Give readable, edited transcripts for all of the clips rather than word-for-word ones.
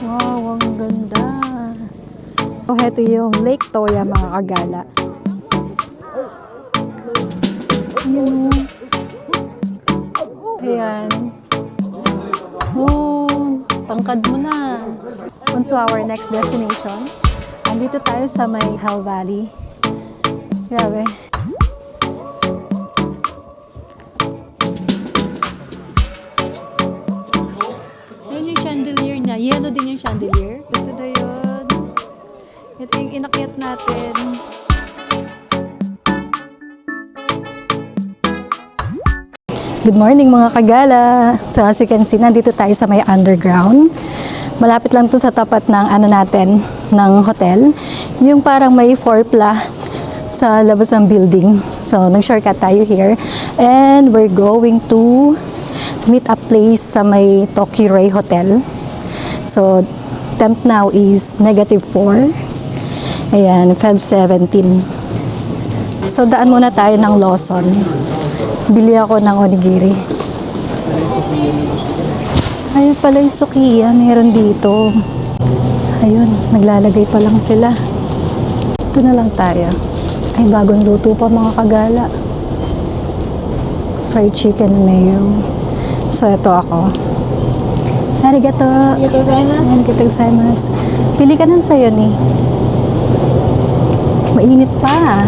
Wow, ang ganda. So, heto yung Lake Toya, mga kagala. Ayan. Oh, tangkad mo na. On to our next destination. Andito tayo sa may Hell Valley. Grabe. Yan yung chandelier niya. Yellow din yung chandelier. Ito na yun. Ito yung inakyat natin. Good morning mga kagala. So as you can see, nandito tayo sa may underground. Malapit lang to sa tapat ng natin, ng hotel. Yung parang may four-pla sa labas ng building. So nag-shortcut tayo here. And we're going to meet a place sa may Tokyo Ray Hotel. So temp now is -4. Ayan, Feb 17. So daan muna tayo ng Lawson. Bili ako ng onigiri. Ayun pala yung sukiya, meron dito. Ayun, naglalagay pa lang sila. Ito na lang tayo. Ay, bagong luto pa mga kagala. Fried chicken mayo. So, ito ako. Arigato. Arigato gozaimasu. Pili ka ng sayo ni. Mainit pa.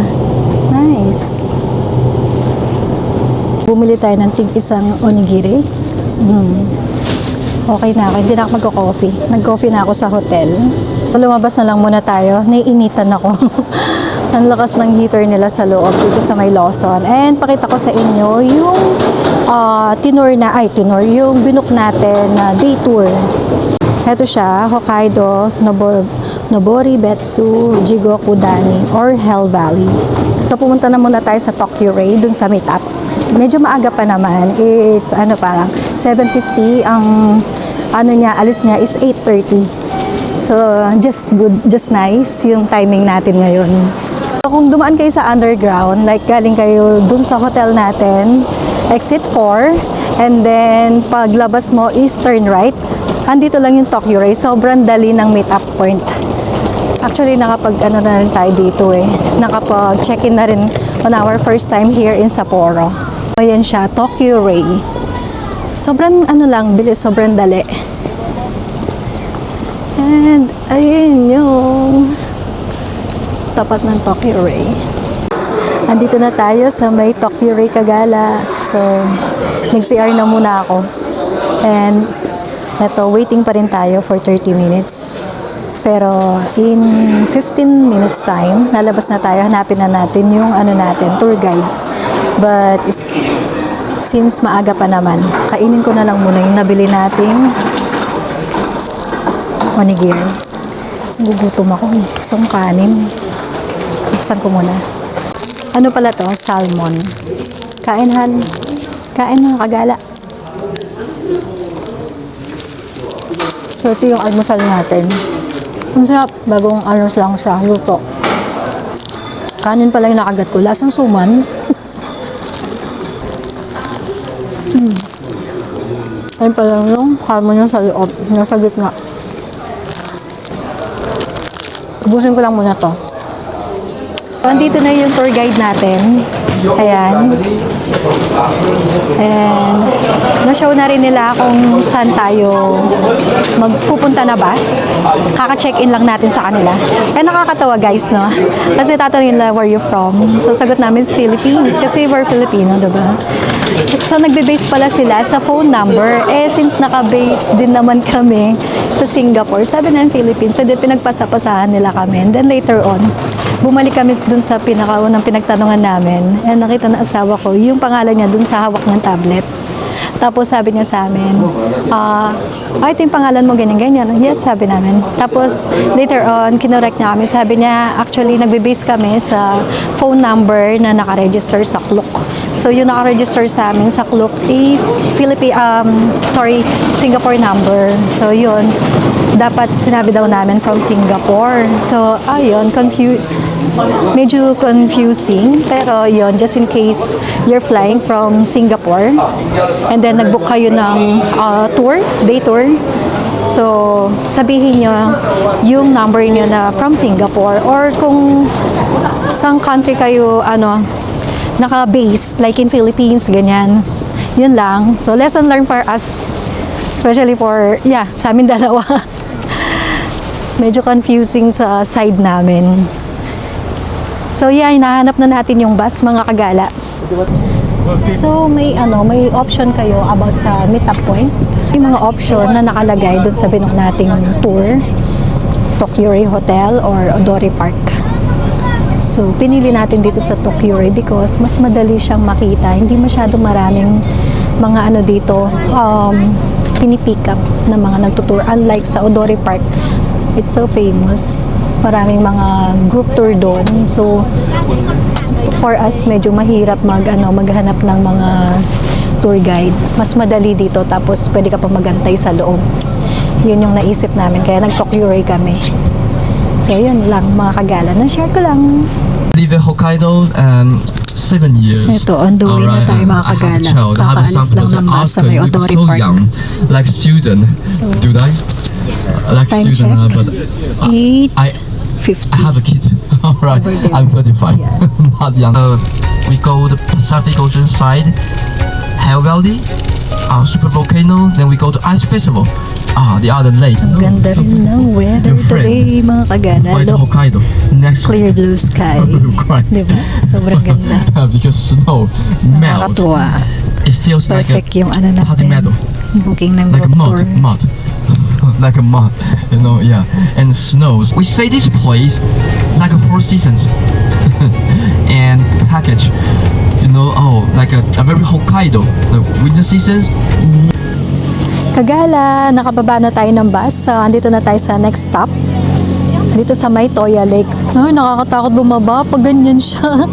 Nice. Bumili tayo ng tig-isang onigiri. Okay na ako. Hindi na ako magko-coffee. Nag-coffee na ako sa hotel. Lumabas na lang muna tayo. Naiinitan ako. Ang lakas ng heater nila sa loob dito sa may Lawson. And pakita ko sa inyo yung yung binook natin na day tour. Ito siya, Hokkaido Nobori Betsu Jigoku Dani or Hell Valley. So pumunta na muna tayo sa Tokyo Ray dun sa meetup. Medyo maaga pa naman. It's parang 7:50. Ang alis niya is 8:30. So just good, just nice yung timing natin ngayon. So, kung dumaan kayo sa underground, like galing kayo dun sa hotel natin, exit 4, and then paglabas mo is turn right. Andito lang yung Tokyo Ray. Sobrang dali ng meetup point. Actually, nakapag na rin tayo dito nakapag-check-in na rin on our first time here in Sapporo. Ayan siya, Tokyo Ray. Sobrang bilis, sobrang dali. And ayun yung tapat ng Tokyo Ray. Andito na tayo sa may Tokyo Ray Kagala. So, nag-CR na muna ako. And eto, waiting pa rin tayo for 30 minutes. Pero in 15 minutes time, lalabas na tayo, hanapin na natin yung tour guide. But since maaga pa naman, kainin ko na lang muna yung nabili nating onigiri. Kasi gugutom ako eh. Gusto kong kanin. Buksan ko muna. Ano pala to? Salmon. Kain mga kagala. So ito yung almusal natin. Ang sarap, bagong lang siya, luto. Kanin pala yung nakagat ko. Lasang suman. Ayun pala yung salmon yung sa loob. Nasa gitna. Ubusin ko lang muna to. Andito na yung tour guide natin. Ayan. And na-show na rin nila kung saan tayo magpupunta na bus. Kaka-check-in lang natin sa kanila. Eh nakakatawa guys, no? Kasi tatanungin nila, where you from? So sagot namin sa Philippines kasi we're Filipino, diba? So nagbe-base pala sila sa phone number. Eh since naka-base din naman kami sa Singapore, sabi ng Philippines, so pinagpasapasahan nila kami. And then later on, bumalik kami dun sa pinakaunang pinagtanungan namin. And nakita na asawa ko, yung pangalan niya dun sa hawak ng tablet. Tapos sabi niya sa amin, ito yung pangalan mo, ganyan-ganyan. Yes, sabi namin. Tapos later on, kinorek niya kami. Sabi niya, actually, nagbe-base kami sa phone number na nakaregister sa Klook. So yung nakaregister sa amin sa Klook is Singapore number. So yun, dapat sinabi daw namin from Singapore. So ayun, medyo confusing, pero yon, just in case you're flying from Singapore and then nag-book kayo ng day tour, So, sabihin nyo yung number nyo na from Singapore or kung sang country kayo, naka-base, like in Philippines, ganyan. Yun lang. So, lesson learned for us, especially for, sa amin dalawa. Medyo confusing sa side namin. So, hinahanap na natin yung bus, mga kagala. So, may option kayo about sa meetup point. May mga option na nakalagay dun sa binok nating tour, Tokyo-ri Hotel or Odori Park. So, pinili natin dito sa Tokyo-ri because mas madali siyang makita. Hindi masyado maraming mga dito, pinipick up na mga nagtutour. Unlike sa Odori Park, it's so famous. Maraming mga group tour doon. So, for us, medyo mahirap maghanap ng mga tour guide. Mas madali dito, tapos pwede ka pa magantay sa loob. Yun yung naisip namin, kaya nag-Tokyo-ri kami. So, yun lang, mga kagala. Na-share ko lang. Live in Hokkaido 7 years. Ito, on the way na tayo, mga kagala. Kakaalis lang ng bus sa may Odori Park. Like student, So, do I? Like time student, check. but 8:50. I have a kid. Alright, Over there. I'm 35. Yes. Not young. We go the Pacific Ocean side, Hell Valley, Super Volcano, then we go to Ice Festival. The other lake. Ang ganda So rin ng weather your friend. today, mga kagala. Why to Look, Hokkaido? Next clear blue sky. Right. Diba? Sobrang ganda. Because snow melts. Nakakatuwa. It feels Perfect like yung hot metal. booking ng Like a group mud, tour. like a mud, yeah. And snows. We say this place like a Four Seasons, and package, like a very Hokkaido. The winter seasons. Kagala, nakababa na tayo ng bus. So, andito na tayo sa next stop. Dito sa may Toya Lake. Ay, nakakatakot bumaba pag ganyan siya.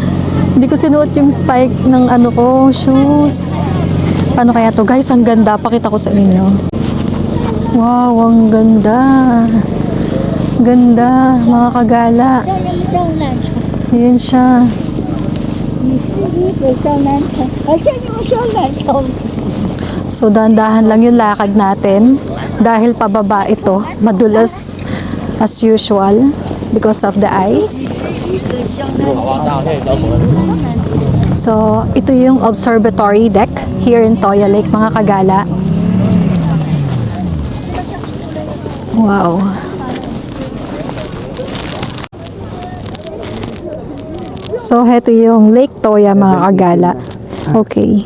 Hindi ko sinuot yung spike ng shoes. Paano kaya to? Guys, ang ganda. Pakita ko sa inyo. Wow, ang ganda. Ganda, mga kagala. Ayan siya. So, dahan-dahan lang yung lakad natin dahil pababa ito. Madulas as usual because of the ice. So, ito yung observatory deck here in Toya Lake, mga kagala. Wow. So, heto yung Lake Toya, mga kagala. Okay.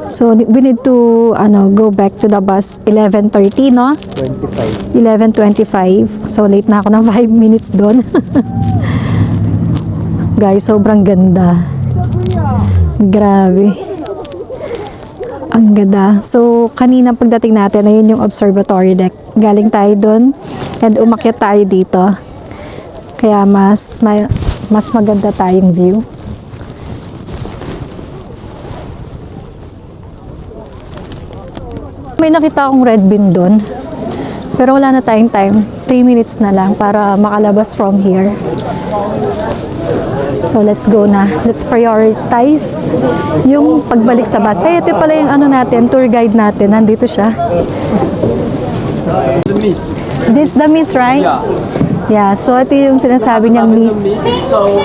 So, we need to go back to the bus 11:30, no? 11:25. So, late na ako ng 5 minutes doon. Guys, sobrang ganda. Grabe. Ang ganda. So, kanina pagdating natin, ayun yung observatory deck. Galing tayo doon and umakyat tayo dito. Kaya mas maganda tayong view. May nakita akong red bean doon. Pero wala na tayong time. 3 minutes na lang para makalabas from here. So, let's go na. Let's prioritize yung pagbalik sa bus. Ito pala yung natin, tour guide natin. Nandito siya. The mist. This the miss, right? Yeah. Yeah, so ito yung sinasabi niyang miss. So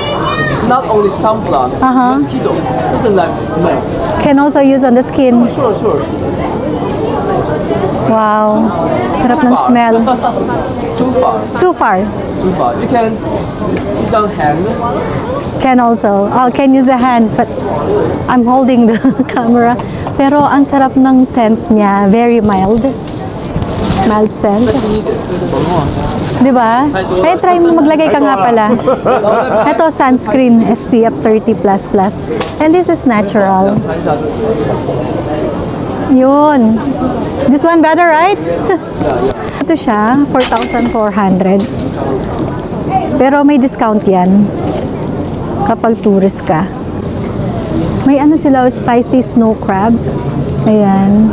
not only sunblock, mosquito doesn't like to smell. Can also use on the skin. Sure. Wow. Sarap ng smell. Too far. Too far. You can use on hand. Can also. Can use a hand, but I'm holding the camera. Pero ang sarap ng scent niya. Very mild. Mild scent. Diba? Kaya try mo maglagay ka nga pala. Ito, sunscreen, SPF 30++. And this is natural. Yun. This one better, right? Ito siya, 4,400. Pero may discount yan kapag tourist ka. May sila, spicy snow crab. Ayan.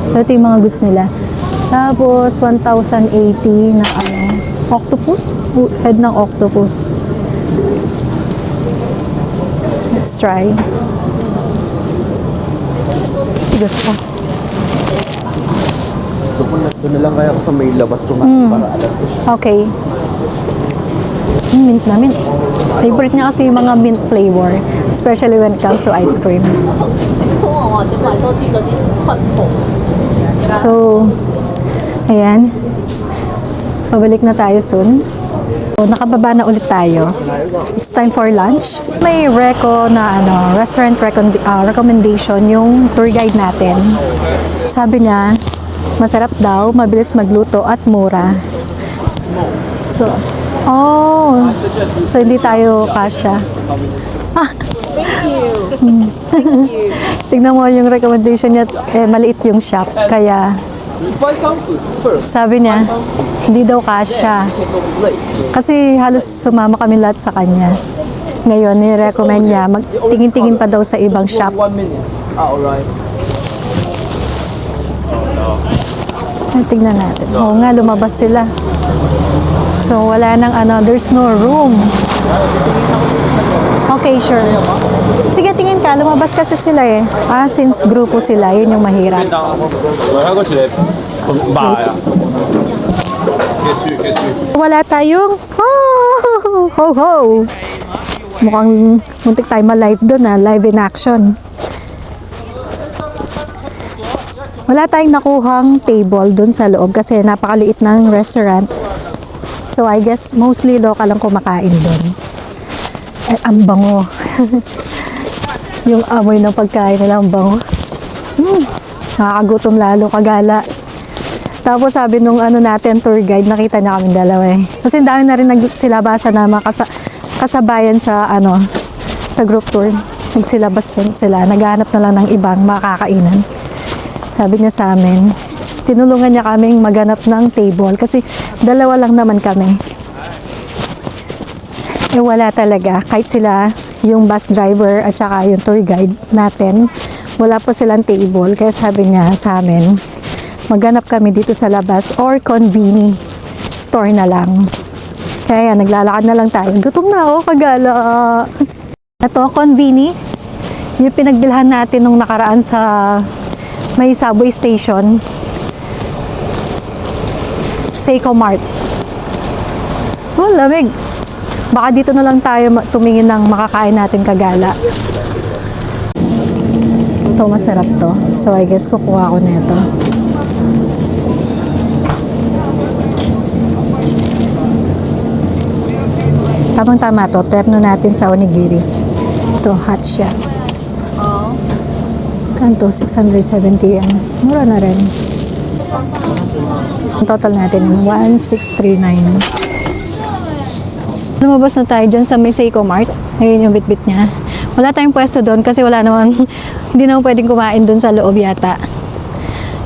So, ito yung mga goods nila. Tapos, 1,080 na octopus? Head ng octopus. Let's try. Tigas pa. Doon na lang kaya ako sa may labas kumain para alam ko siya. Okay. Mint na mint. Favorite niya kasi yung mga mint flavor, especially when it comes to ice cream. So, ayan. Pabalik na tayo soon. So, nakababa na ulit tayo. It's time for lunch. May restaurant recommendation yung tour guide natin. Sabi niya, masarap daw, mabilis magluto at mura. So hindi tayo kasya. Tignan mo yung recommendation niya, maliit yung shop. Kaya, sabi niya, hindi daw kasya. Kasi halos sumama kami lahat sa kanya. Ngayon, ni-recommend niya, magtingin-tingin pa daw sa ibang shop. Tignan natin. Oo nga, lumabas sila. So, wala nang there's no room. Okay, sure. Sige, tingin ka. Lumabas kasi sila eh. Since grupo sila, yun yung mahirap. Wala tayong ho! Mukhang muntik tayo ma-live doon live in action. Wala tayong nakuhang table doon sa loob kasi napakaliit ng restaurant. So I guess mostly local lang kumakain doon. Ang bango. Yung amoy ng pagkain nila ang bango. Nakakagutom lalo, kagala. Tapos sabi nung natin tour guide, nakita niya kaming dalawa eh. Kasi dami na rin nagsilabasa na kasabayan sa sa group tour. Nagsilabas sila, naghahanap na lang ng ibang makakainan. Sabi niya sa amin, tinulungan niya kaming maghanap ng table kasi dalawa lang naman kami. Wala talaga. Kahit sila, yung bus driver at saka yung tour guide natin, wala po silang table. Kaya sabi niya sa amin, maghanap kami dito sa labas or convenience store na lang. Kaya yan, naglalakad na lang tayo. Gutom na ako, kagala. Ito, convenience. Yung pinagbilhan natin nung nakaraan sa may subway station. Seiko Mart. Oh, lamig. Baka dito na lang tayo tumingin ng makakain natin kagala. Ito, masarap to. So, I guess kukuha ko nito. Tamang-tama to. Terno natin sa onigiri. Ito, hot chef. Kanto, 670 yan. Mura na rin. Ang total natin, 1,639. Lumabas na tayo dyan sa may Seiko Mart. Ngayon yung bitbit niya. Wala tayong pwesto doon kasi wala naman, hindi naman pwedeng kumain doon sa loob yata.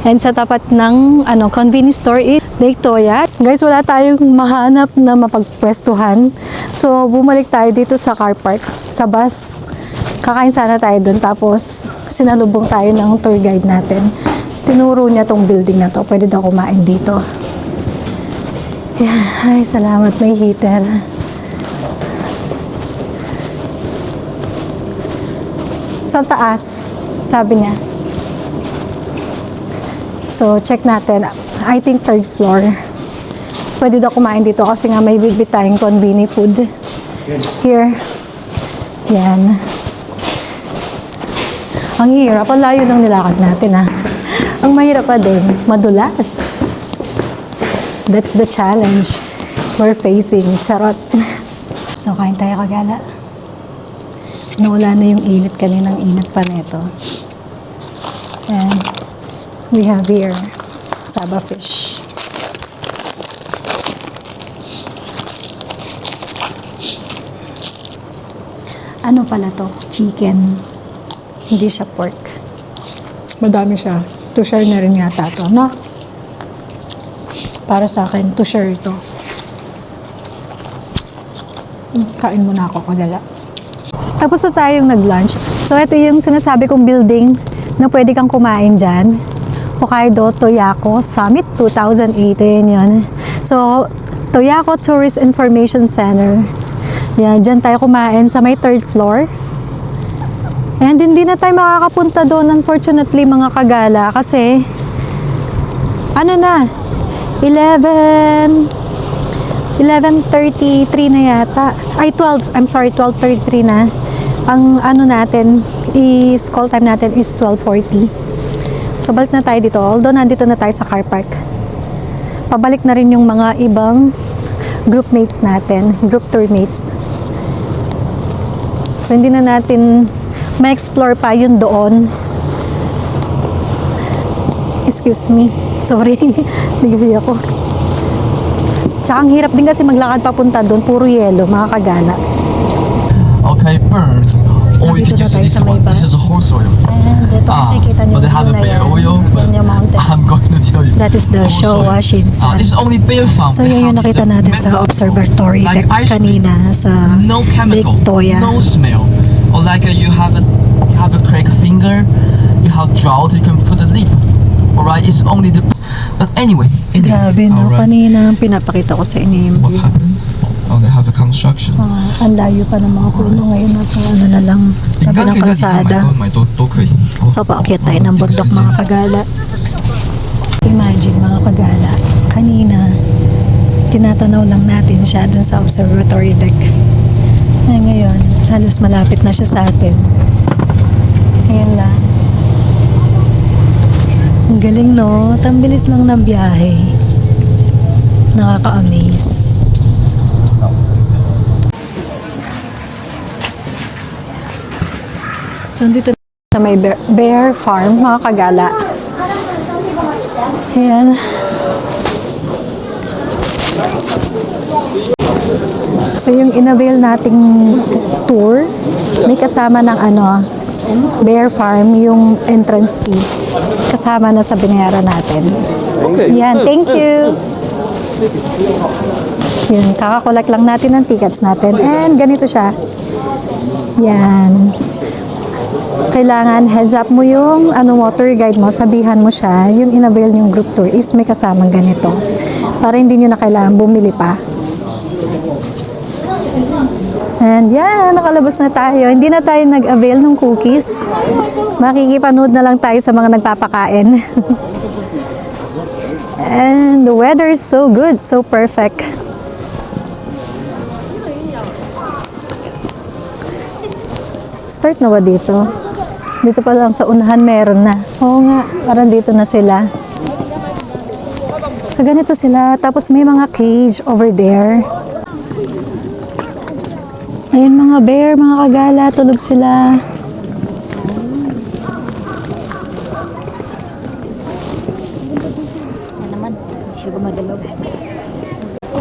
And sa tapat ng convenience store, Lake Toya. Guys, wala tayong mahanap na mapagpwestuhan. So, bumalik tayo dito sa car park, sa bus. Kakain sana tayo doon. Tapos, sinalubong tayo ng tour guide natin. Tinuro niya tong building na to. Pwede daw kumain dito. Ay, salamat. May heater. Sa taas, sabi niya. So, check natin. I think third floor. So, pwede daw kumain dito kasi nga may bibit tayong convenient food. Here. Yan. Ang hirap. Ang layo ng nilakad natin, ha. Ang mahirap pa din, madulas. That's the challenge we're facing. Charot. So, kain tayo kagala. Nawala na yung init kaninang init pa nito. And we have here Saba fish. Ano pala to? Chicken. Hindi siya pork. Madami siya. To share na rin yata to, no? Para sa akin, to share ito. Kain muna ako kagala. Tapos na tayong nag-lunch. So, ito yung sinasabi kong building na pwede kang kumain dyan. Hokkaido Toyako Summit 2008. Ayan yun. So, Toyako Tourist Information Center. Yan, dyan tayo kumain sa may third floor. And hindi na tayo makakapunta doon, unfortunately, mga kagala. Kasi, Ano na? 11:33 na yata. Ay, 12. I'm sorry, 12:33 na. Ang ano natin is, call time natin is 12:40. So, balik na tayo dito. Although, nandito na tayo sa car park. Pabalik na rin yung mga ibang group mates natin, group tour mates. So, hindi na natin ma-explore pa yun doon. Excuse me. Sorry. Naghihi ako. Tsaka ang hirap din kasi maglakad papunta doon. Puro yelo, mga kagala. Okay, burn. Or you Nandito can na use tayo this sa may one. This is a bus. horse oil. And ito, nakikita niyo But they have a na bear yan. oil. But Peña Mountain. I'm going to tell you. That is the horse show oil. Washinsan. This is only bear farm. So, They yan yung have nakita the natin sa medical observatory like deck ice cream. kanina sa No Lake chemical, Toya. no smell. Or like you have a cracked finger, you have drought, you can put a lip. Alright, it's only the. But anyway. Grabe no, alright. kanina pinapakita ko sa inyo yung What view. happened? Oh, they have a construction. Ang layo pa ng mga puno ngayon, nasa ano na lang, tabi ng kalsada. So, paakyat tayo ng bundok mga kagala. Imagine mga kagala, kanina, tinatanaw lang natin siya dun sa observatory deck. Ngayon, halos malapit na siya sa atin. Ayan lang. Ang galing no, tambilis lang ng biyahe. Nakaka-amaze. So, dito sa may bear farm, mga kagala. Ayan. So, yung inavail nating tour, may kasama ng ano, bear farm, yung entrance fee. Kasama na sa binayaran natin. Okay. Yan, thank you. Yun, kakakolek lang natin ng tickets natin. And ganito siya. Yan. Kailangan heads up mo yung ano mo, tour guide mo, sabihan mo siya, yung inavail yung group tour is may kasamang ganito. Para hindi nyo na kailangan bumili pa. And yan, nakalabas na tayo. Hindi na tayo nag-avail ng cookies. Makikipanood na lang tayo sa mga nagpapakain. And the weather is so good, so perfect. Start na ba dito? Dito pa lang sa unahan meron na. Oo nga, parang dito na sila. So ganito sila. Tapos may mga cage over there. Ayun mga bear, mga kagala, tulog sila.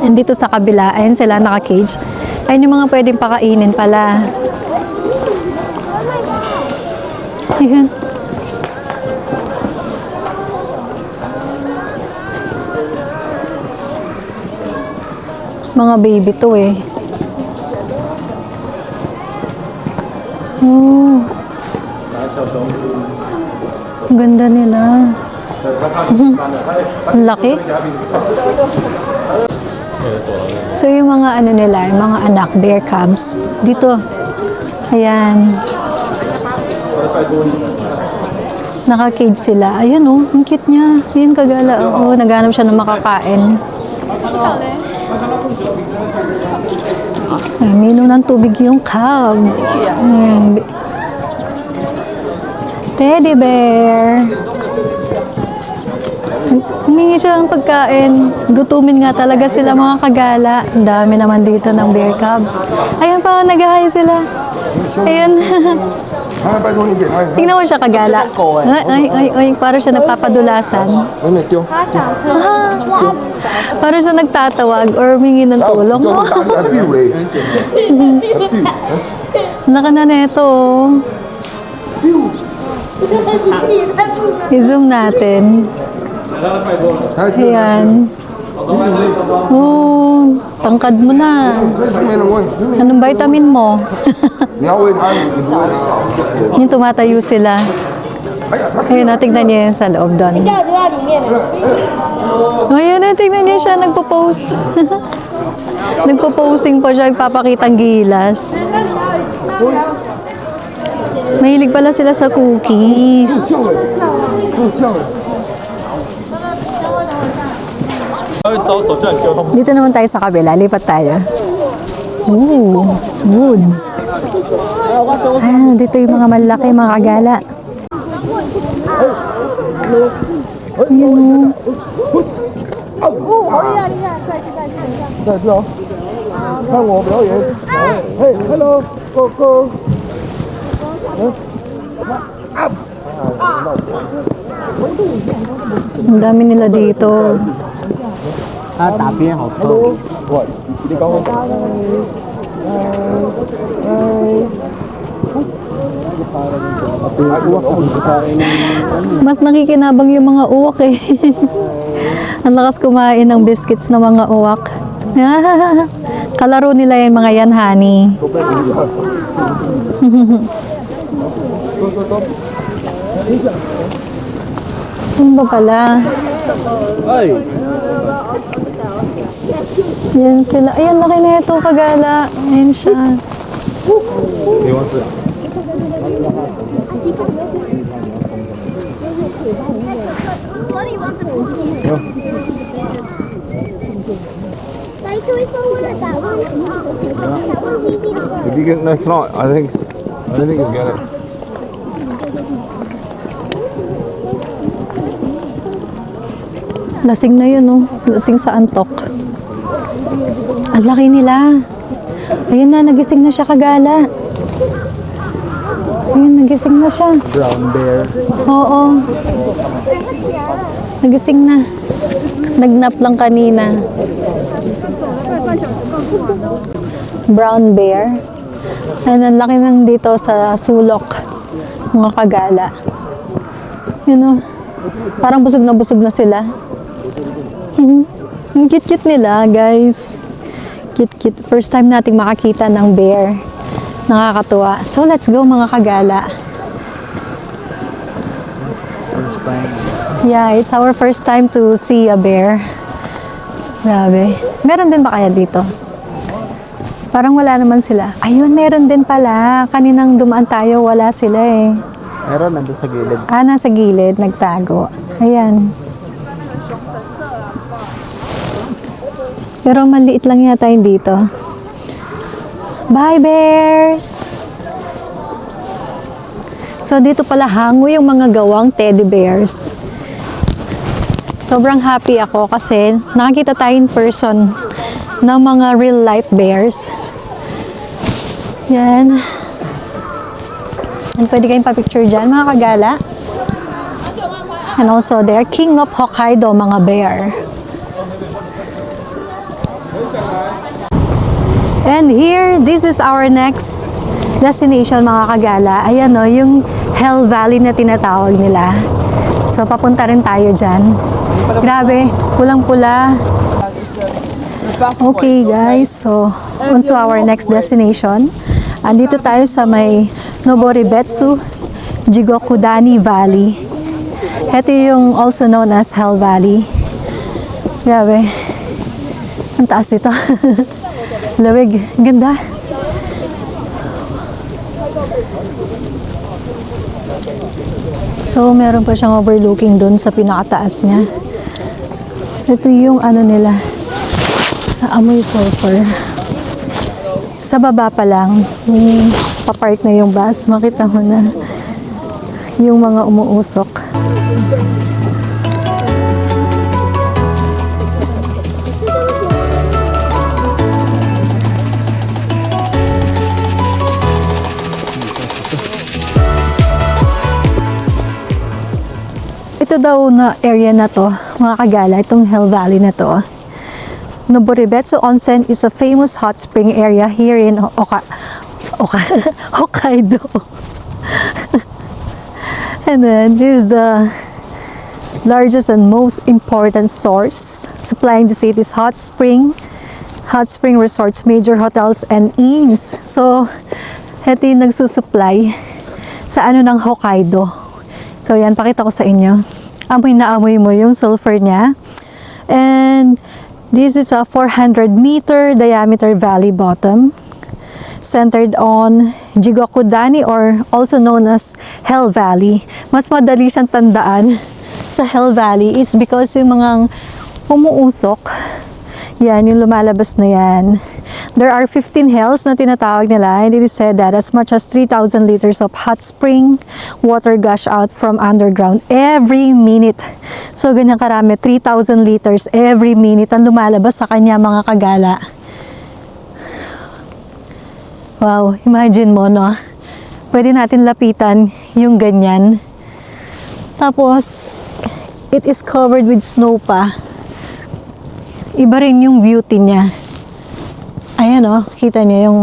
And dito sa kabila, ayun sila naka-cage. Ayun yung mga pwedeng pakainin pala. Ayan. Mga baby to eh. Oh. Ang ganda nila. Ang laki. So yung mga ano nila, yung mga anak, bear cubs, dito. Ayan. Naka-cage sila. Ayan oh, ang cute niya. Ayan kagala. Oh, naghanap siya ng makakain. Ay, minom ng tubig yung cub. Ayan. Teddy bear. Humingi siya ng pagkain. Gutumin nga talaga sila mga kagala. Ang dami naman dito ng bear cubs. Ayan pa, nag-hi sila. Ayan. Tingnan mo siya kagala. Ay, parang siya nagpapadulasan. Parang siya nagtatawag or humingi ng tulong. Laka na neto. I-zoom natin. Ayan. Oh, tangkad mo na. Anong vitamin mo? Yung tumatayo sila. Ayun, tignan niyo yun sa loob doon. Ayun, tignan niyo siya, nagpo-pose. Nagpo-posing pa siya, nagpapakitang gilas. Mahilig pala sila sa cookies. Dito naman tayo sa kabila. Lipat tayo. Ooh, woods. Ah, dito yung mga malaki, mga kagala. Yun o. 看我表演。嘿，hello，go go。 Ang dami nila dito. 他打边好看。喂，你讲我。Mas nakikinabang yung mga uwak eh. Ang lakas kumain ng biscuits ng mga uwak. Kalaro nila yung mga yan, honey. Ano ba pala? Ay. Yan sila. Ayan, laki na ito, kagala. Ayan siya. 没关系。 If you get, no, it's not. I don't think you'll get it. Lasing na yun, oh. Lasing sa antok. Ang laki nila. Ayun na, nagising na siya, kagala. Ayun, nagising na siya. Brown bear. Oo. Nagising na. Nagnap lang kanina. Brown bear. Ayun, ang laki nang dito sa sulok. Mga kagala. Yun o. Parang busog na sila. Ang cute-cute nila, guys. Cute-cute. First time nating makakita ng bear. Nakakatuwa. So, let's go, mga kagala. First time. Yeah, it's our first time to see a bear. Grabe. Meron din ba kaya dito? Parang wala naman sila. Ayun, meron din pala. Kaninang dumaan tayo, wala sila eh. Meron nandun sa gilid. Ah, nasa gilid, nagtago. Ayan. Pero maliit lang yata yung dito. Bye, bears! So, dito pala hango yung mga gawang teddy bears. Sobrang happy ako kasi nakakita tayo in person ng mga real life bears. Yan. And pwede kayong pa-picture dyan, mga kagala. And also, they're king of Hokkaido, mga bear. And here, this is our next destination, mga kagala. Ayan o, yung Hell Valley na tinatawag nila. So, papunta rin tayo dyan. Grabe, pulang-pula. Okay guys, so on to our next destination. Andito tayo sa may Noboribetsu Jigokudani Valley. Ito yung also known as Hell Valley. Grabe. Ang taas dito. Lawig. Ganda. So, meron pa siyang overlooking dun sa pinakataas niya. Ito yung ano nila. Amoy sulfur. Sa baba pa lang, papark na yung bus, makita mo na yung mga umuusok. Ito daw na area na to, mga kagala, itong Hell Valley na to. Noboribetsu Onsen is a famous hot spring area here in Hokkaido. And then this is the largest and most important source supplying the city's hot spring resorts, major hotels, and inns. So, ito yung nagsusupply sa ano ng Hokkaido. So, yan, pakita ko sa inyo. Amoy na amoy mo yung sulfur niya. And this is a 400-meter diameter valley bottom centered on Jigokudani, or also known as Hell Valley. Mas madali siyang tandaan sa Hell Valley is because yung mga umuusok. Yan, yung lumalabas na yan. There are 15 hells na tinatawag nila, and it is said that as much as 3,000 liters of hot spring water gush out from underground every minute. So, ganyan karami, 3,000 liters every minute ang lumalabas sa kanya, mga kagala. Wow, imagine mo, no? Pwede natin lapitan yung ganyan. Tapos, it is covered with snow pa. Iba rin yung beauty niya. Ayan o, kita niyo yung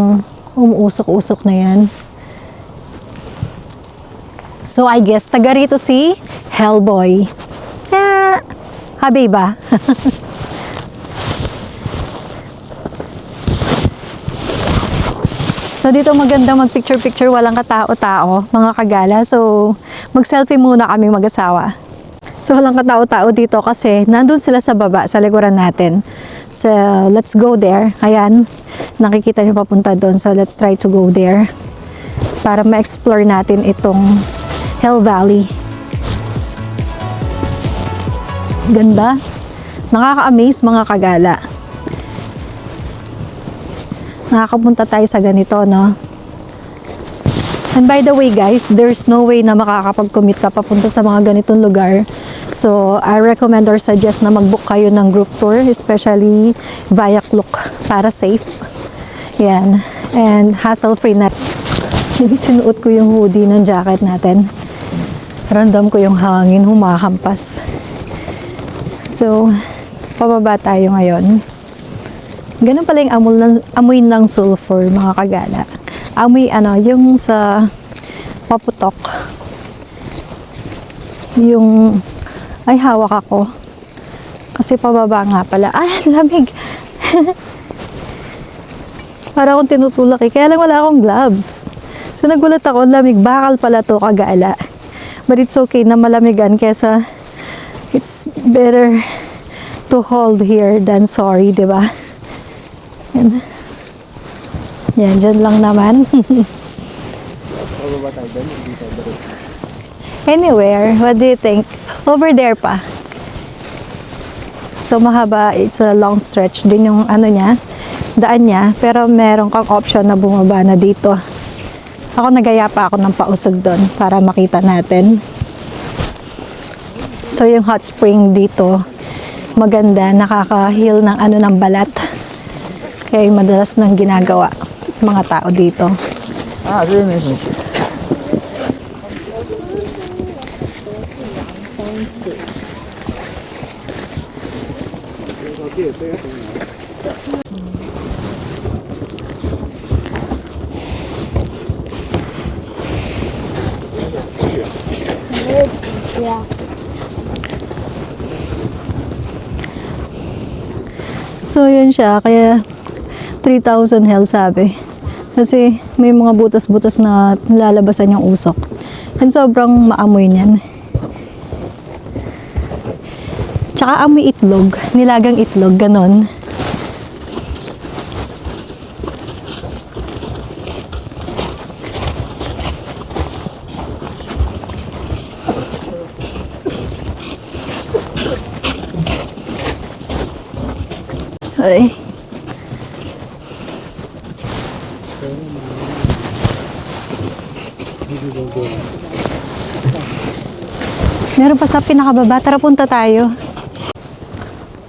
umuusok-usok na yan. So I guess, taga rito si Hellboy. Habi ba? So dito maganda mag-picture-picture, walang katao-tao, mga kagala. So mag-selfie muna kami mag-asawa. So walang katao-tao dito kasi nandun sila sa baba, sa likuran natin. So let's go there. Ayan, nakikita niyo papunta doon. So let's try to go there para ma-explore natin itong Hell Valley. Ganda. Nakaka-amaze, mga kagala. Nakakapunta tayo sa ganito, no? And by the way guys, there's no way na makakapag-commute ka papunta sa mga ganitong lugar. So, I recommend or suggest na mag-book kayo ng group tour, especially via Klook, para safe. Yan. And hassle-free na. Sinuot ko yung hoodie ng jacket natin. Random ko yung hangin, humahampas. So, pababa tayo ngayon. Ganun pala yung amoy ng sulfur, mga kagala. Amoy yung sa paputok. Yung, ay hawak ako. Kasi pababa nga pala. Ay, lamig. Para akong tinutulak eh. Kaya lang wala akong gloves. So nagulat ako, lamig. Bakal pala to, kagala. But it's okay na malamigan kesa it's better to hold here than sorry, diba? Yan. Yan, dyan lang naman. Anywhere, what do you think? Over there pa. So mahaba, it's a long stretch din yung niya, daan niya, pero meron kang option na bumaba na dito. Ako nagaya pa ako ng pausog doon para makita natin. So yung hot spring dito, maganda, nakaka-heal ng ng balat. Kaya yung madalas nang ginagawa mga tao dito. Yeah. So yun siya, kaya 3,000 hell sabi. Kasi may mga butas-butas na lalabasan yung usok. And sobrang maamoy niyan. Tsaka amoy itlog, nilagang itlog, ganon. Ay. Meron pa sa pinakababa. Tara, punta tayo.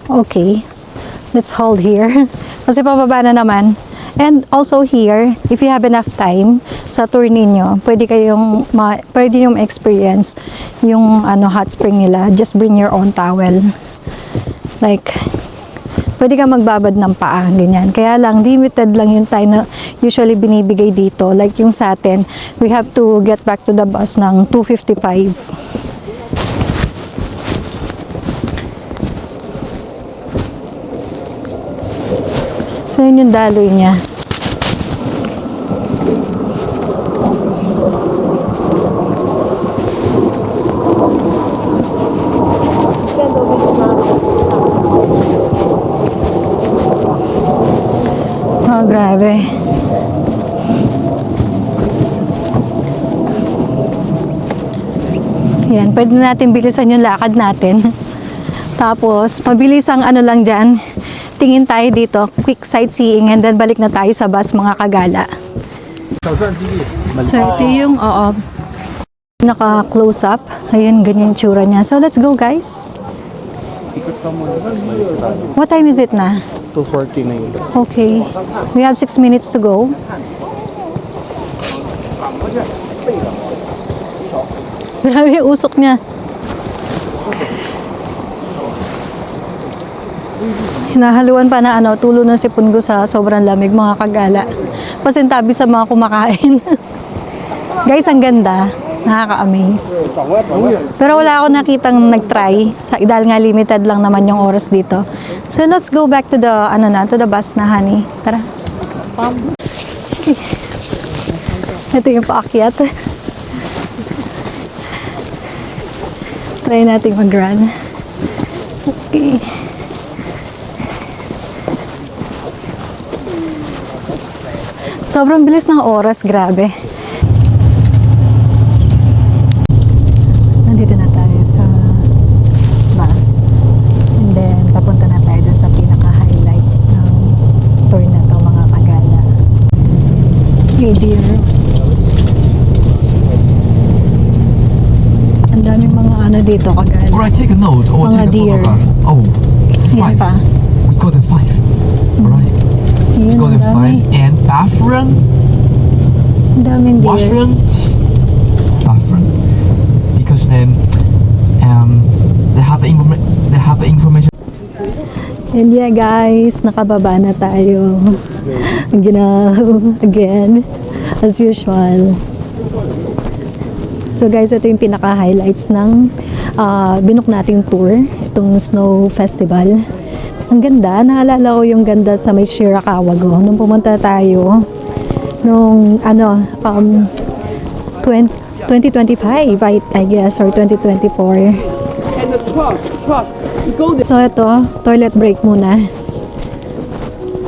Okay. Let's hold here. Kasi pababa na naman. And also here, if you have enough time sa tour ninyo, pwede yung experience yung hot spring nila. Just bring your own towel. Like, pwede ka magbabad ng paa, ganyan. Kaya lang, limited lang yung time na usually binibigay dito. Like yung sa atin, we have to get back to the bus ng 2:55. So, yun yung daloy niya. Oh, grabe. Yan, pwede natin bilisan yung lakad natin Tapos, mabilis ang ano lang dyan. Tingin tayo dito, quick sightseeing, and then balik na tayo sa bus, mga kagala. So, ito yung, naka-close up. Ayun, ganyan yung tsura niya. So, let's go, guys. What time is it na? 2:49. Okay. We have 6 minutes to go. Grabe yung usok niya. Hinahaluan pa na tulo ng sipon ko sa sobrang lamig, mga kagala. Pasintabi sa mga kumakain. Guys, ang ganda. Nakaka-amaze. Pero wala ako nakitang nag-try dahil nga limited lang naman yung oras dito. So let's go back to the to the bus na, honey. Tara. Okay. Ito yung paakyat. Try natin mag-run. Okay. Sobrang bilis ng oras, grabe. Nandito na tayo sa bus. And then, papunta na tayo dun sa pinaka-highlights ng tour na to, mga kagala. Hey dear. Ang daming mga dito, kagala. Alright, take a note or Mga take a deer. photograph. Oh, Yan 5. pa. We got a 5. Alright. Yun, Got ang a dami. 5. And bathroom. Ang daming deer. Washroom. Bathroom. Because they have information. And yeah, guys, nakababa na tayo. Again, as usual. So guys, ito yung pinaka-highlights ng binook nating tour. Itong Snow Festival. Ang ganda. Naalala ko yung ganda sa may Shirakawago. Nung pumunta tayo, nung 2025, I guess, or 2024. So ito, toilet break muna.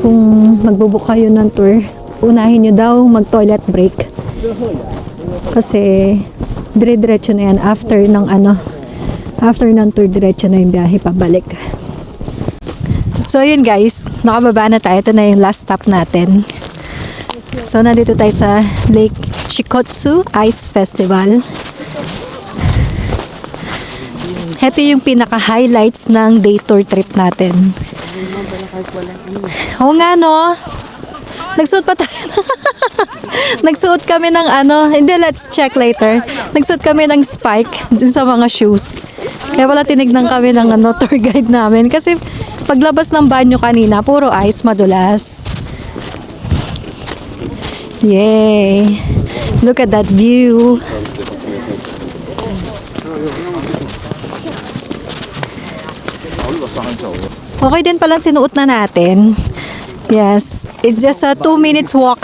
Kung magbubuk kayo ng tour, unahin nyo daw mag-toilet break. Kasi dire-diretso na yan after ng tour, diretso na yung biyahe pabalik. So yun guys, nakababa na tayo. Ito na yung last stop natin. So nandito tayo sa Lake Shikotsu Ice Festival. Ito yung pinaka-highlights ng day tour trip natin. Oo nga, no? Nagsuot pa tayo. Nagsuot kami ng hindi, let's check later. Nagsuot kami ng spike dun sa mga shoes. Kaya wala tinignan kami ng tour guide namin. Kasi paglabas ng banyo kanina, puro ice, madulas. Yay! Look at that view. Okay din pala sinuot na natin. Yes. It's just a 2 minutes walk.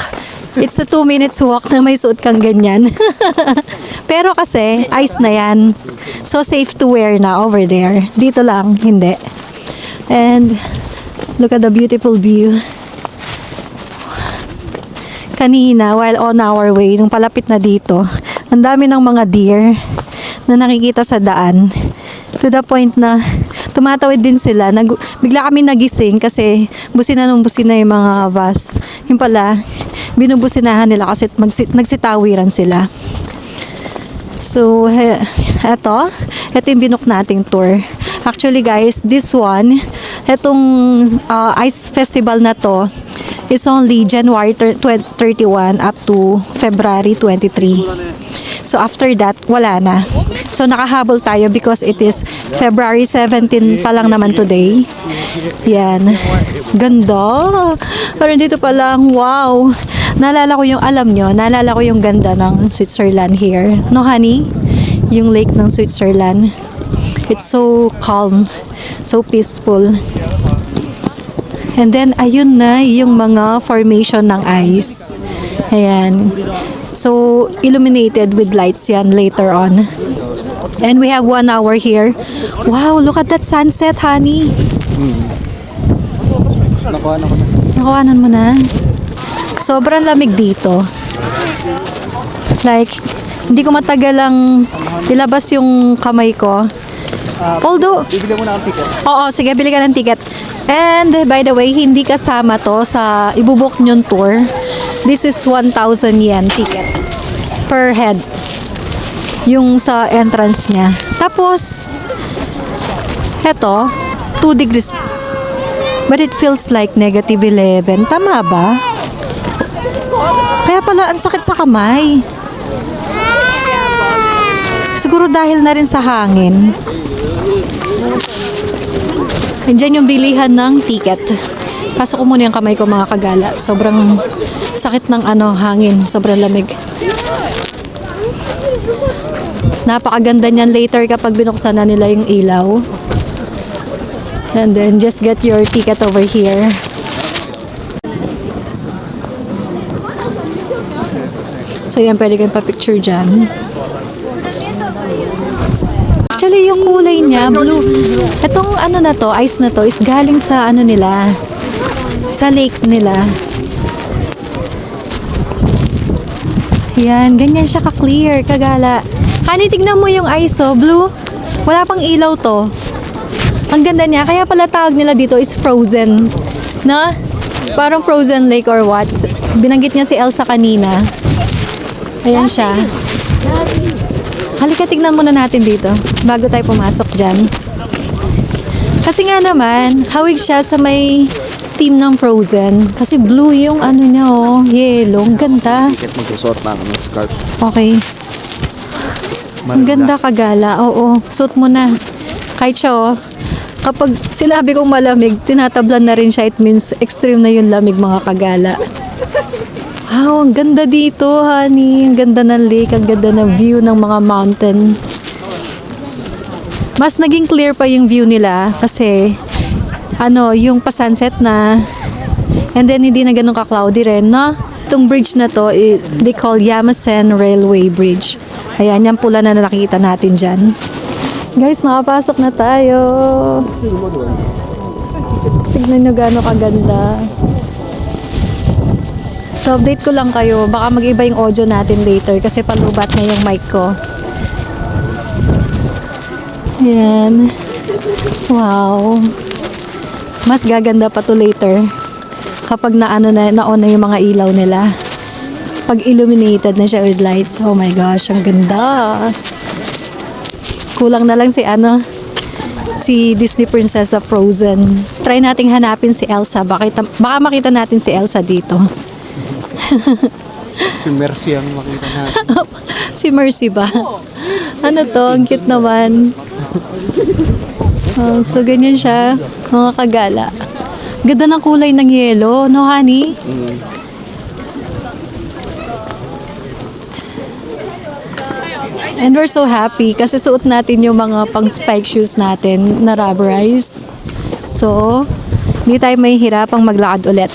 It's a 2 minutes walk na may suot kang ganyan. Pero kasi, ice na yan. So, safe to wear na over there. Dito lang, hindi. And, look at the beautiful view. Kanina, while on our way, nung palapit na dito, ang dami ng mga deer na nakikita sa daan. To the point na tumatawid din sila. Bigla kami nagising kasi busina yung mga bus. Yung pala, binubusinahan nila kasi nagsitawiran sila. So, eto yung binook nating tour. Actually guys, this one, etong ice festival na to, is only January 31 up to February 23. So after that, wala na. So nakahabol tayo because it is February 17 pa lang naman today. Yan. Ganda. Pero dito pa lang, wow. Naalala ko yung ganda ng Switzerland here. No, honey? Yung lake ng Switzerland. It's so calm, so peaceful. And then, ayun na yung mga formation ng ice. Ayan. So, illuminated with lights yan later on. And we have 1 hour here. Wow, look at that sunset, honey. Nakuha ko na. Nakuhanan mo na. Sobrang lamig dito. Like, hindi ko matagalang ilabas yung kamay ko. Although, Bibili mo na ang ticket. oo, sige, bili ka ng ticket. And by the way, hindi kasama to sa ibubuk nyong tour. This is 1,000 yen ticket per head. Yung sa entrance niya. Tapos, heto, 2 degrees. But it feels like -11. Tama ba? Kaya pala, ang sakit sa kamay. Siguro dahil na rin sa hangin. Nandiyan yung bilihan ng ticket. Pasok ko muna yung kamay ko mga kagala. Sobrang sakit ng hangin. Sobrang lamig. Napakaganda niyan later kapag binuksan na nila yung ilaw. And then just get your ticket over here. So yan, pwede kayong pa-picture dyan. Actually, yung kulay niya, blue. Itong na to, ice na to, is galing sa nila. Sa lake nila. Yan, ganyan siya ka-clear, kagala. Honey, tignan mo yung ice, blue. Wala pang ilaw to. Ang ganda niya, kaya pala tawag nila dito is frozen. Na? Parang frozen lake or what. Binanggit niya si Elsa kanina. Ayan siya. Halika, tignan muna natin dito bago tayo pumasok dyan. Kasi nga naman, hawig siya sa may team ng Frozen. Kasi blue yung niya, yellow. Ang ganda. Ticket magsusot na ako ng scarf. Okay. Ang ganda kagala. Oo, suot mo na. Kahit siya, kapag sinabi kong malamig, tinatablan na rin siya. It means extreme na yung lamig, mga kagala. Wow, ang ganda dito, honey. Ang ganda ng lake, ang ganda ng view ng mga mountain. Mas naging clear pa yung view nila kasi yung pa-sunset na, and then hindi na ganun ka-cloudy rin, no? Itong bridge na to, they call Yamasen Railway Bridge. Ayan, yung pula na nakikita natin dyan. Guys, nakapasok na tayo. Tignan nyo gano'n kaganda. So, update ko lang kayo. Baka mag-iba yung audio natin later kasi palubat na yung mic ko. Yan. Wow. Mas gaganda pa to later kapag naon na yung mga ilaw nila. Pag illuminated na siya with lights. Oh my gosh, ang ganda. Kulang na lang si Disney Princess sa Frozen. Try nating hanapin si Elsa. Baka makita natin si Elsa dito. Si Mercy ang makita natin. Si Mercy ba? Ano to? Ang cute naman. Oh, so, ganyan siya. Mga kagala. Ganda ng kulay ng yelo, no, honey? And we're so happy kasi suot natin yung mga pang spike shoes natin na rubberized. So, hindi tayo may hirapang maglakad ulit.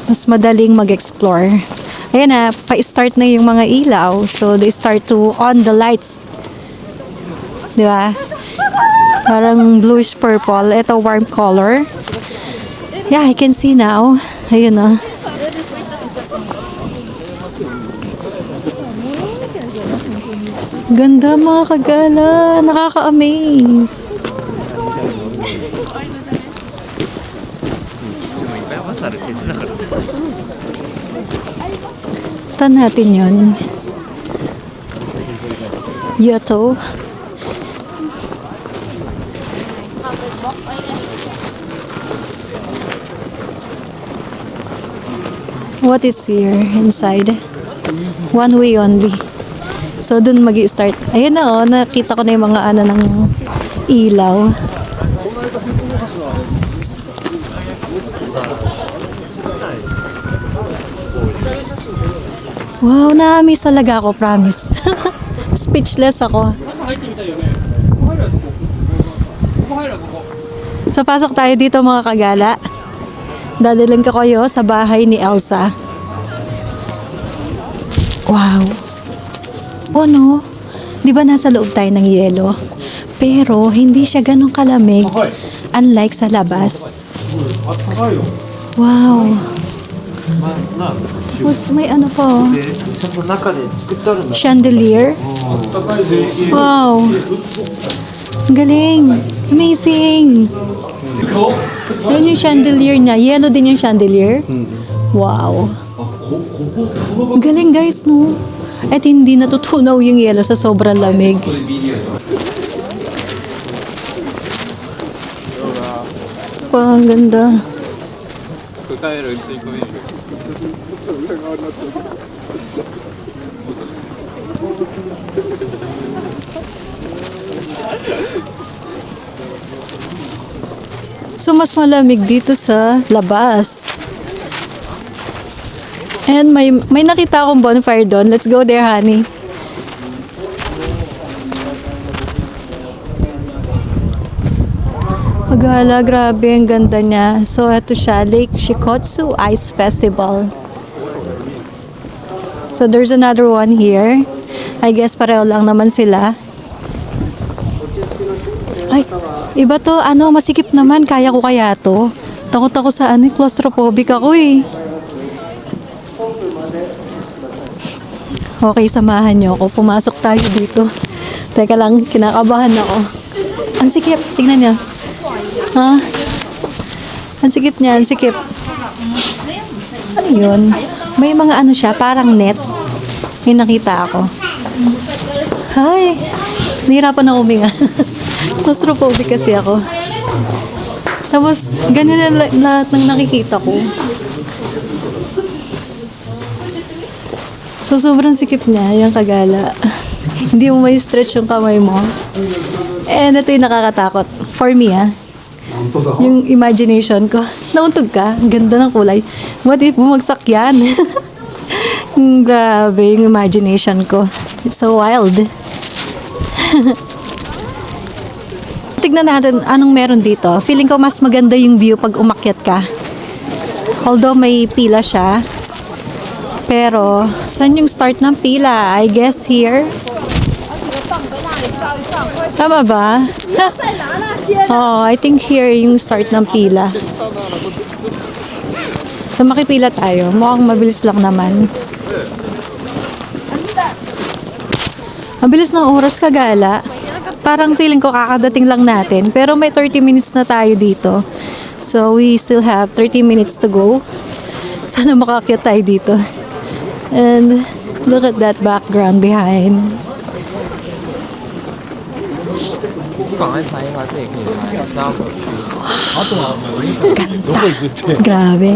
Mas madaling mag-explore. Ayan na, pa-start na yung mga ilaw. So, they start to on the lights. Di ba? Parang bluish purple. Ito, warm color. Yeah, I can see now. Ayun na. Ganda mga kagala. Nakaka-amaze. Tan natin yun. Yoto. What is here inside? One way only. So, dun mag-i-start. Ayun na, nakita ko na yung mga ng ilaw. Wow, na-amaze talaga ako, promise. Speechless ako. So, pasok tayo dito mga kagala. Dadalhin ko kayo sa bahay ni Elsa. Wow. Oh no, di ba nasa loob tayo ng yelo? Pero hindi siya ganun kalamig. Unlike sa labas. Wow. Tapos may ano pa, oh. ちゃんと中で作ってあるんだ。 Chandelier. Wow. Ang galing. Amazing. Yun yung chandelier niya. Yellow din yung chandelier. Wow. Ang galing guys, no? At hindi natutunaw yung yellow sa sobrang lamig. Pa, ang ganda. So, mas malamig dito sa labas. And may nakita akong bonfire doon. Let's go there, honey. Maghala, grabe, ang ganda niya. So, ito siya, Lake Shikotsu Ice Festival. So, there's another one here. I guess pareho lang naman sila. Ay, iba to. Ano, masikip naman. Kaya ko kaya to. Takot ako sa ano, claustrophobic ako eh. Okay, samahan niyo ako. Pumasok tayo dito. Teka lang, kinakabahan ako. Ang sikip. Tingnan niyo. Ha? Ang sikip niya, ang sikip. Ano yun? May mga ano siya, parang net. May nakita ako. Hi! Nahirapan ako huminga. Claustrophobic kasi ako. Tapos, ganyan na lahat ng nakikita ko. So, sobrang sikip niya, yung kagala. Hindi mo may stretch yung kamay mo. And ito yung nakakatakot. For me, yung imagination ko. Nauntog ka? Ang ganda ng kulay. What if bumagsak yan? Grabe yung imagination ko. It's so wild. Tignan natin anong meron dito. Feeling ko mas maganda yung view pag umakyat ka. Although may pila siya. Pero, saan yung start ng pila? I guess here. Tama ba? Oh, I think here yung start ng pila. So, makipila tayo. Mukhang mabilis lang naman. Mabilis ng oras, kagala. Parang feeling ko kakadating lang natin. Pero may 30 minutes na tayo dito. So, we still have 30 minutes to go. Sana makakyat tayo dito. And look at that background behind. Ganda. Grabe.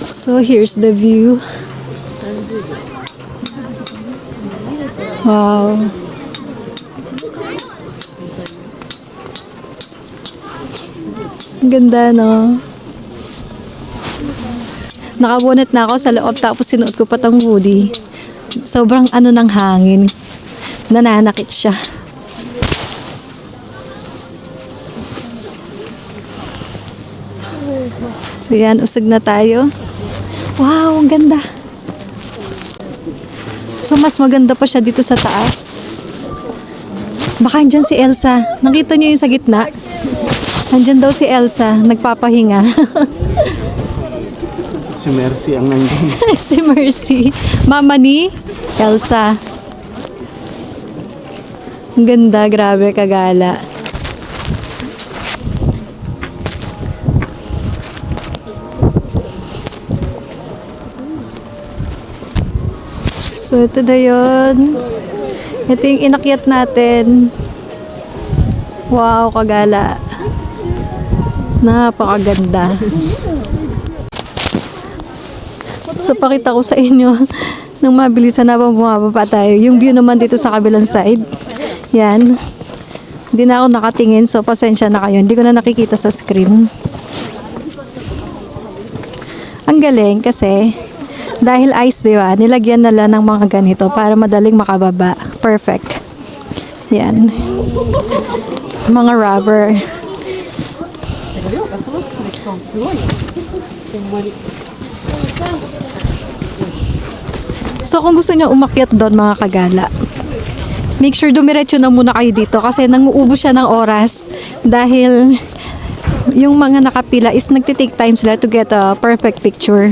So here's the view. Wow. Ganda, no? Nakabunot na ako sa loob tapos sinuot ko pa tong hoodie. Sobrang ano ng hangin. Nananakit siya. So yan, usog na tayo. Wow, ang ganda. So mas maganda pa siya dito sa taas. Baka andyan si Elsa. Nakita niyo yung sa gitna? Andyan daw si Elsa, nagpapahinga. Si Mercy ang nandun. Si Mercy. Mama ni Elsa. Ang ganda, grabe, kagala. So, ito na yun. Ito yung inakyat natin. Wow, kagala. Napakaganda. So, pakita ko sa inyo nang mabilisan na bumababa tayo. Yung view naman dito sa kabilang side. Yan. Hindi na ako nakatingin. So, pasensya na kayo. Hindi ko na nakikita sa screen. Ang galing kasi dahil ice, di ba? Nilagyan nila ng mga ganito para madaling makababa. Perfect. Yan. Mga rubber. So kung gusto niyo umakyat doon mga kagala, make sure dumiretso na muna kayo dito kasi nanguubos siya ng oras dahil yung mga nakapila is nagtitake time sila to get a perfect picture.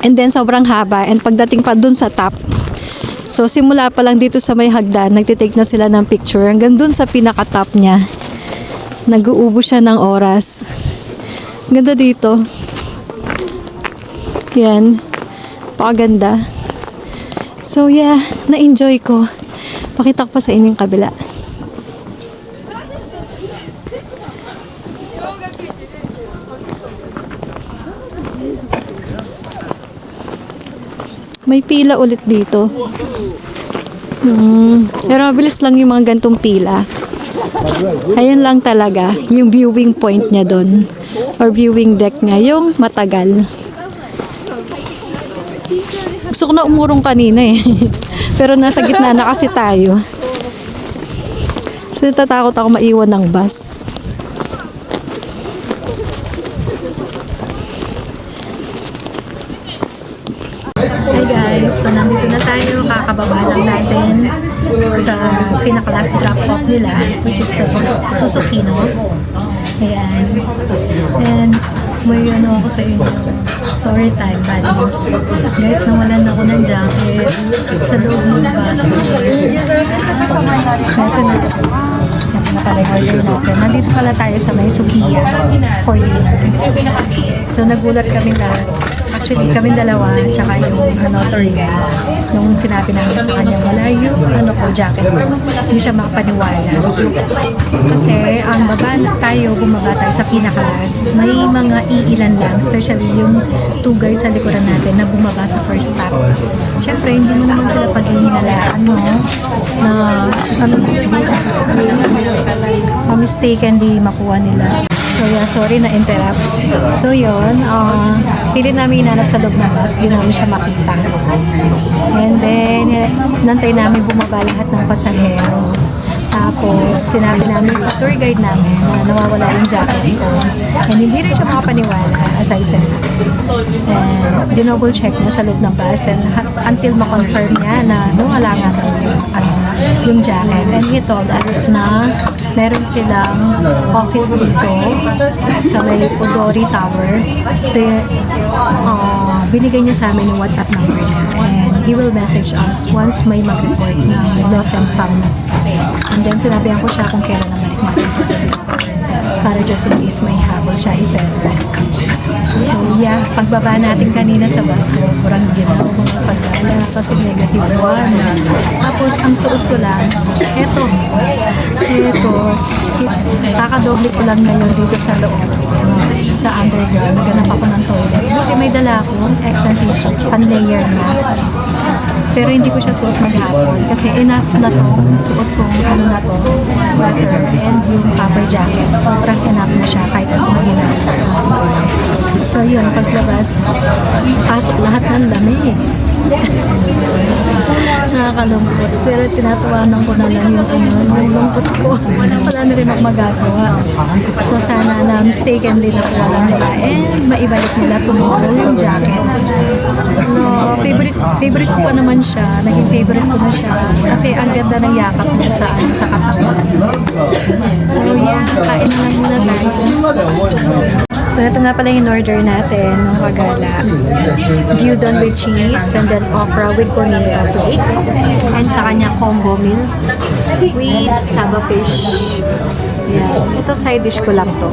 And then sobrang haba and pagdating pa dun sa top, so simula pa lang dito sa may hagdan, nagtitake na sila ng picture hanggang dun sa pinaka-top niya. Nag-uubos siya ng oras. Ganda dito. Yan. Pakaganda. So yeah, na-enjoy ko. Pakita ko pa sa inyo yung kabila. May pila ulit dito. Pero mabilis lang yung mga gantong pila. Ayun lang talaga, yung viewing point niya doon. Or viewing deck niya, yung matagal. Gusto ko na umurong kanina eh. Pero nasa gitna na kasi tayo. So natatakot ako maiwan ng bus. Hi guys, so nandito na tayo, kakababa lang natin sa pinaka-last drop-off nila, which is sa Susukino. Ayan. And may ano ako sa inyo, story time, bad news. Guys, nawalan ako ng jacket sa loob ng bus. So ito na. Ito na pala yung order natin. Nandito pala tayo sa may Sukiya for dinner. So nagulat kami lahat. Actually, kami dalawa, tsaka yung tour guide. Nung sinabi namin sa kanya, wala yung jacket. Hindi siya makapaniwala. Kasi ang bumaba tayo sa pinakalas. May mga iilan lang, especially yung two guys sa likuran natin na bumaba sa first stop. Siyempre, hindi mo naman sila paghihinalaan mo na mistakenly makuha nila. So yeah, sorry na interrupt. So yun, pili namin inanap sa loob ng bus, di namin siya makita. And then, nantay namin bumaba lahat ng pasahero. Tapos, sinabi namin sa tour guide namin na nawawala yung jacket ko. And hindi rin siya makapaniwala, as I said. And dinouble check na sa loob ng bus and until ma-confirm niya na wala nga yung jacket. And he told us na meron silang office dito sa may Odori Tower. So, binigay niya sa amin yung WhatsApp number niya. And he will message us once may mag-report na lost and found. And then, sinabihan ko siya kung kailan na balik natin sa Cebu. Para just in case may habol siya if ever. So, yeah, pagbaba natin kanina sa bus, sobrang ginawa mga pagdala kasi negative 1. Tapos, ang suot ko lang, eto, kakadoble ko lang ngayon dito sa loob, sa underground. Naganap ako ng toilet. Buti may dala akong extra t-shirt, pan-layer na. Pero hindi ko siya suot maghapon kasi enough na to, suot kong sweater and yung puffer jacket. Sobrang enough na siya kahit ano ginagawa. So yun, paglabas, pasok lahat ng lamig. Nakakalungkot. Pero tinatawanan ko na lang yung lungkot ko. Wala na rin ako magagawa. So sana na mistakenly nakuha lang nila and maibalik nila tomorrow yung jacket. No, favorite ko pa naman siya. Naging favorite ko na siya. Kasi ang ganda ng yakap niya sa katawan. So yeah, kain na lang muna tayo. So, ito nga pala yung order natin, mga kagala. Gyudon with cheese, and then okra with bonito flakes, and sa kanya combo meal with saba fish. Yeah. Ito side dish ko lang to.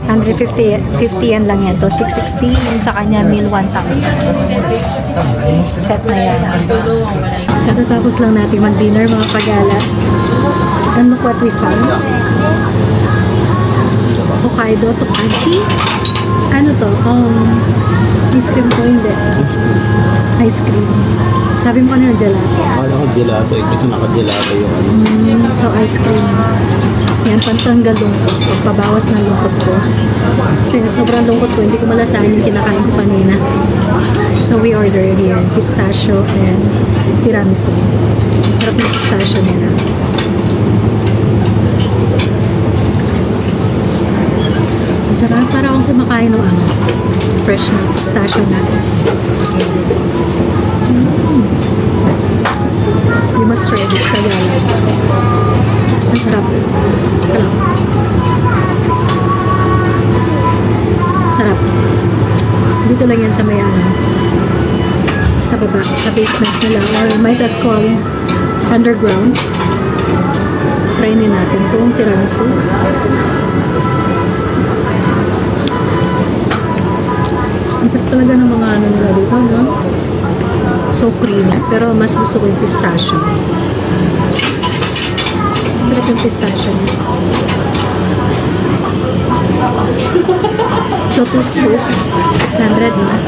150 yan lang yan to. 660, yung sa kanya meal 1,000. Set na yan. Katatapos lang natin mag-dinner, mga kagala. And look what we found. Hokkaido Tokachi. Ano to? Ice cream to, hindi. Ice cream. Sabi mo ano yung gelato? Akala ko gelato eh, kasi naka-gelato yung So, ice cream. Yan, pantanggal lungkot. Pagpabawas ng lungkot ko. Kasi sobrang lungkot ko, hindi ko malasahan yung kinakain ko kanina. So we order here pistachio and tiramisu. Ang sarap ng pistachio nila. Ang sarap, para akong kumakain ng fresh na pistachio nuts. You must try this Tagalog. Ang sarap. Sarap. Dito lang yan sa may sa baba, sa basement nila, or might as call underground. Try din natin itong tiramisu. Ang sarap talaga ng mga nila dito, no? So creamy, pero mas gusto ko yung pistachio. Sarap yung pistachio. So 2 scoop, 600 na.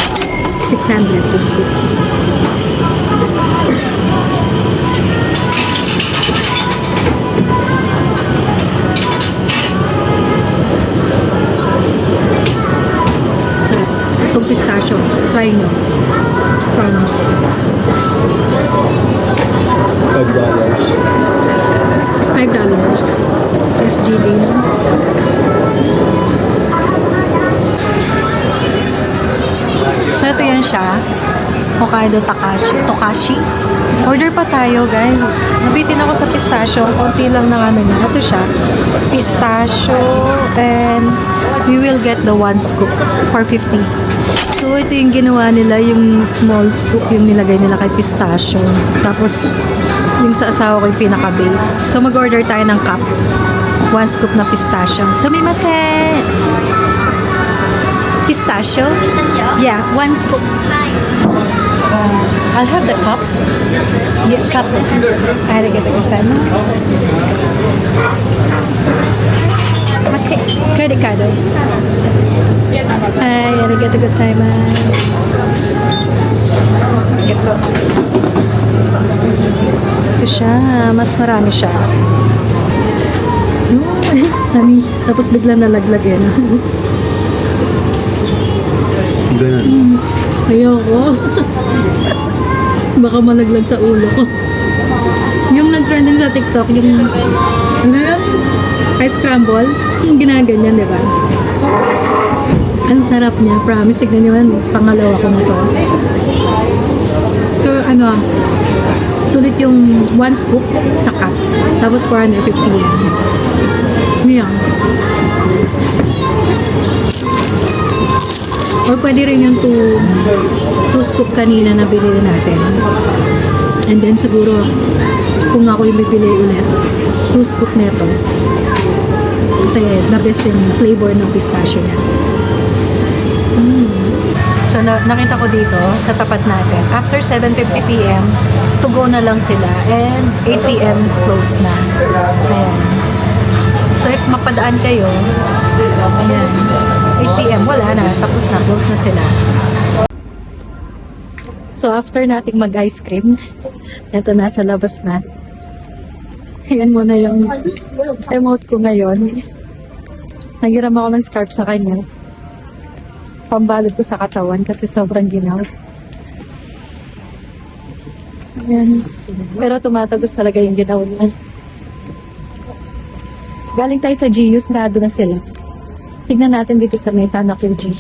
600 2 scoop. Sarap. Itong pistachio, try nyo. Promise. $5. SGD. So, ito yan siya. Hokkaido Tokashi. Order pa tayo, guys. Nabitin ako sa pistachio. Konti lang na namin na. Ito siya. Pistachio. And we will get the 1 scoop for 50. So, ito yung ginawa nila. Yung small scoop yung nilagay nila kay pistachio. Tapos, yung sa asawa ko yung pinaka-base. So, mag-order tayo ng cup. 1 scoop na pistachio. Sumimasen! Pistachio? Yeah, 1 scoop. I'll have the cup. Yeah, cup. Arigatou gozaimasu. Okay, credit card. Ay, arigatou gozaimasu. Ito siya, mas marami siya. Honey, tapos bigla nalaglag eh. Ganun. Ayoko. Baka malaglag sa ulo ko. Yung nag-trending sa TikTok, yung ano yun? Ice scramble, yung ginaganyan, di ba? Ang sarap niya, promise. Tignan niyo yan, pangalawa ko na to. So, sulit yung 1 scoop sa cup. Tapos 450 yan. Yan. Or pwede rin yung 2 scoop kanina na binili natin. And then siguro, kung ako yung bibili ulit, 2 scoop neto. Kasi the best yung flavor ng pistachio niya. So, nakita ko dito sa tapat natin. After 7:50 p.m., to go na lang sila. And 8 p.m. is closed na. Ayan. So, if mapadaan kayo, ayan, 8 p.m. wala na. Tapos na. Close na sila. So, after nating mag-ice cream, ito na, sa labas na. Ayan muna yung emote ko ngayon. Naghiram ako ng scarf sa kanya. Pambalot ko sa katawan kasi sobrang ginaw. Ayan. Pero tumatagos talaga yung ginaw niya. Galing tayo sa GU, sarado na sila. Tignan natin dito sa may Tanakil G.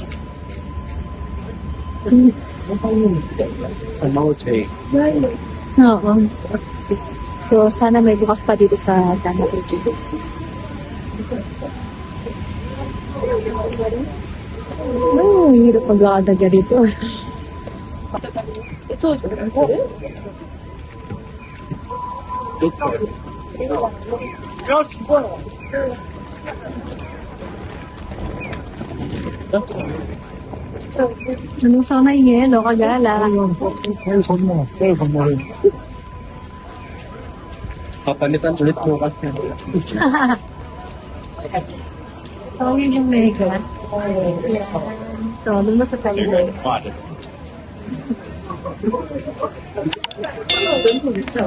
Oo. So, sana may bukas pa dito sa Tanakil G. Oh, hirap mag-aada ka dito. Anong sanay yelo, kagala? Papalitan ulit bukas yan. So, yun yung mega. So, doon mo sa tayo dyan. So,